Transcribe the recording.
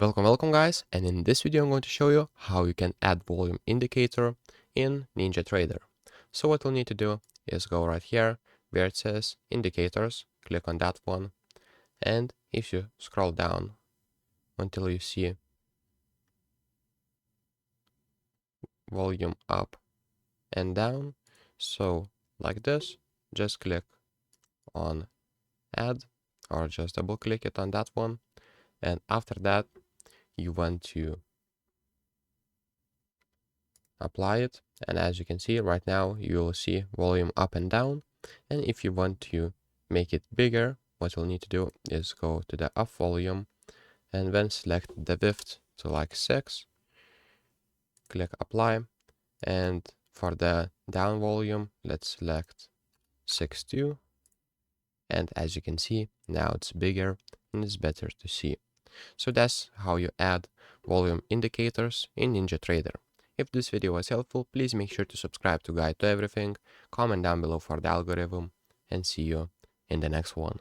Welcome guys, and in this video I'm going to show you how you can add volume indicator in NinjaTrader. So what we'll need to do is go right here where it says indicators, click on that one, and if you scroll down until you see volume up and down, so like this, just click on add or just double click it on that one, and after that you want to apply it, and as you can see right now you will see volume up and down. And if you want to make it bigger, what you'll need to do is go to the up volume and then select the width to like 6, click apply, and for the down volume let's select 6.2, and as you can see now it's bigger and it's better to see. So that's how you add volume indicators in NinjaTrader. If this video was helpful, please make sure to subscribe to Guide to Everything, comment down below for the algorithm, and see you in the next one.